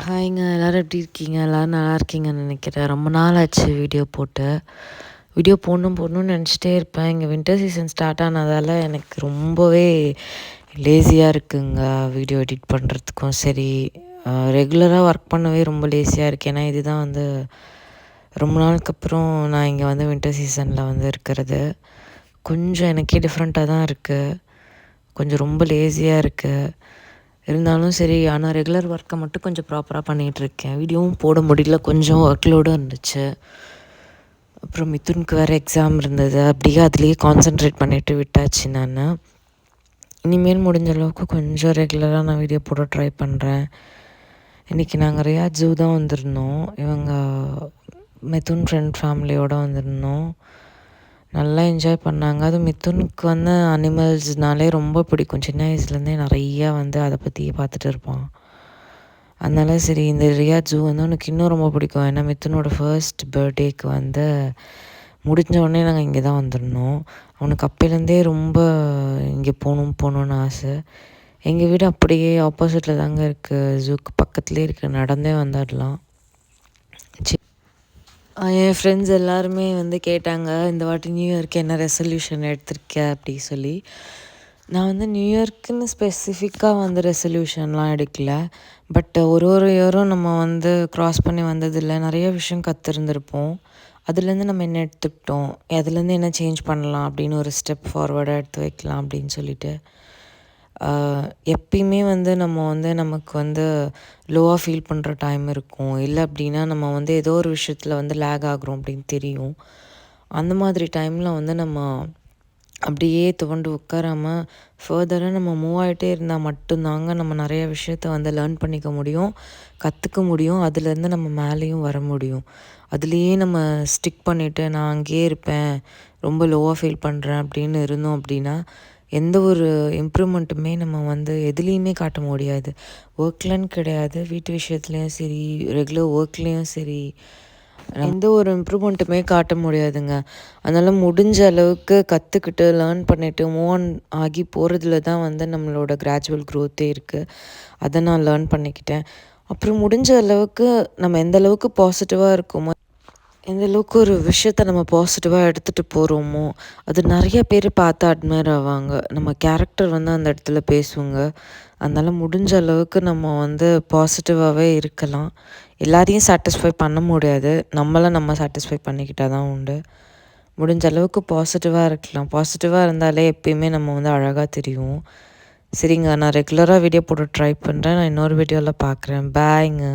ஹாய்ங்க. எல்லோரும் எப்படி இருக்கீங்க? எல்லோரும் நல்லா இருக்கீங்கன்னு நினைக்கிறேன். ரொம்ப நாள் ஆச்சு வீடியோ போட்டு. வீடியோ போடணும்னு நினச்சிட்டே இருப்பேன். இங்கே வின்டர் சீசன் ஸ்டார்ட் ஆனதால் எனக்கு ரொம்பவே லேசியாக இருக்குங்க. வீடியோ எடிட் பண்ணுறதுக்கும் சரி, ரெகுலராக ஒர்க் பண்ணவே ரொம்ப லேசியாக இருக்குது. ஏன்னா இதுதான் வந்து ரொம்ப நாளுக்கு அப்புறம் நான் இங்கே வந்து வின்டர் சீசனில் வந்து இருக்கிறது. கொஞ்சம் எனக்கே டிஃப்ரெண்ட்டாக தான் இருக்குது. கொஞ்சம் ரொம்ப லேசியாக இருக்குது. இருந்தாலும் சரி, ஆனால் ரெகுலர் ஒர்க்கை மட்டும் கொஞ்சம் ப்ராப்பராக பண்ணிகிட்ருக்கேன். வீடியோவும் போட முடியல, கொஞ்சம் ஒர்க் லோடும் இருந்துச்சு. அப்புறம் மிதுனுக்கு வேறு எக்ஸாம் இருந்தது. அப்படியே அதுலேயே கான்சென்ட்ரேட் பண்ணிவிட்டு விட்டாச்சு நான். இனிமேல் முடிஞ்ச அளவுக்கு கொஞ்சம் ரெகுலராக நான் வீடியோ போட ட்ரை பண்ணுறேன். இன்றைக்கி நாங்கள் ரியாத் ஜூ தான் வந்திருந்தோம். இவங்க மிதுன் ஃப்ரெண்ட் ஃபேமிலியோடு வந்திருந்தோம். நல்லா என்ஜாய் பண்ணாங்க. அதுவும் மிதுனுக்கு வந்து அனிமல்ஸ்னாலே ரொம்ப பிடிக்கும். சின்ன வயசுலேருந்தே நிறையா வந்து அதை பற்றியே பார்த்துட்டு இருப்பான். அதனால சரி, இந்த ரியாத் ஜூ வந்து அவனுக்கு இன்னும் ரொம்ப பிடிக்கும். ஏன்னா மிதுனோட ஃபர்ஸ்ட் பர்த்டேக்கு வந்து முடிஞ்ச உடனே நாங்கள் இங்கே தான் வந்திருந்தோம். அவனுக்கு அப்போலேருந்தே ரொம்ப இங்கே போகணுன்னு ஆசை. எங்கள் வீடு அப்படியே ஆப்போசிட்டில் தாங்க இருக்குது. ஜூக்கு பக்கத்துலேயே இருக்குது. நடந்தே வந்துடலாம். என் ஃப்ரெண்ட்ஸ் எல்லாருமே வந்து கேட்டாங்க, இந்த வாட்டி நியூ இயர்க்கு என்ன ரெசல்யூஷன் எடுத்திருக்க அப்படி சொல்லி. நான் வந்து நியூ இயர்க்குன்னு ஸ்பெசிஃபிக்காக வந்து ரெசல்யூஷன்லாம் எடுக்கல. பட் ஒரு இயரும் நம்ம வந்து க்ராஸ் பண்ணி வந்ததில்லை. நிறைய விஷயம் கற்றுருந்துருப்போம். அதுலேருந்து நம்ம என்ன எடுத்துக்கிட்டோம், அதுலேருந்து என்ன சேஞ்ச் பண்ணலாம் அப்படின்னு ஒரு ஸ்டெப் ஃபார்வர்டாக எடுத்து வைக்கலாம் அப்படின்னு சொல்லிட்டு. எப்பயுமே வந்து நம்ம வந்து நமக்கு வந்து லோவாக ஃபீல் பண்ணுற டைம் இருக்கும். இல்லை அப்படின்னா நம்ம வந்து ஏதோ ஒரு விஷயத்தில் வந்து லேக் ஆகுறோம் அப்படின்னு தெரியும். அந்த மாதிரி டைமில் வந்து நம்ம அப்படியே துவண்டு உட்காராமல் ஃபர்தராக நம்ம மூவ் ஆகிட்டே இருந்தால் மட்டும்தாங்க நம்ம நிறைய விஷயத்த வந்து லேர்ன் பண்ணிக்க முடியும், கற்றுக்க முடியும். அதுலேருந்து நம்ம மேலேயும் வர முடியும். அதுலேயே நம்ம ஸ்டிக் பண்ணிவிட்டு நான் அங்கேயே இருப்பேன், ரொம்ப லோவாக ஃபீல் பண்ணுறேன் அப்படின்னு இருந்தோம் அப்படின்னா எந்த ஒரு இம்ப்ரூவ்மெண்ட்டுமே நம்ம வந்து எதுலேயுமே காட்ட முடியாது. ஒர்க்லன்னு கிடையாது, வீட்டு விஷயத்துலேயும் சரி, ரெகுலர் ஒர்க்லேயும் சரி, எந்த ஒரு இம்ப்ரூவ்மெண்ட்டுமே காட்ட முடியாதுங்க. அதனால் முடிஞ்ச அளவுக்கு கற்றுக்கிட்டு லேர்ன் பண்ணிவிட்டு மூவ் ஆன் ஆகி போகிறதுல தான் வந்து நம்மளோட கிராஜுவல் க்ரோத்தே இருக்குது. அதை நான் லேர்ன் பண்ணிக்கிட்டேன். அப்புறம் முடிஞ்ச அளவுக்கு நம்ம எந்த அளவுக்கு பாசிட்டிவாக இருக்கோமோ, எந்த அளவுக்கு ஒரு விஷயத்த நம்ம பாசிட்டிவாக எடுத்துகிட்டு போகிறோமோ, அது நிறைய பேர் பார்த்து அட்மையர் ஆவாங்க. நம்ம கேரக்டர் வந்து அந்த இடத்துல பேசுவோங்க. அதனால் முடிஞ்ச அளவுக்கு நம்ம வந்து பாசிட்டிவாகவே இருக்கலாம். எல்லாரையும் சாட்டிஸ்ஃபை பண்ண முடியாது. நம்ம சாட்டிஸ்ஃபை பண்ணிக்கிட்டால் தான் உண்டு. முடிஞ்ச அளவுக்கு பாசிட்டிவாக இருக்கலாம். பாசிட்டிவாக இருந்தாலே எப்பயுமே நம்ம வந்து அழகாக தெரியும். சரிங்க, நான் ரெகுலராக வீடியோ போட ட்ரை பண்ணுறேன். நான் இன்னொரு வீடியோவில் பார்க்குறேன். பாய்ங்க.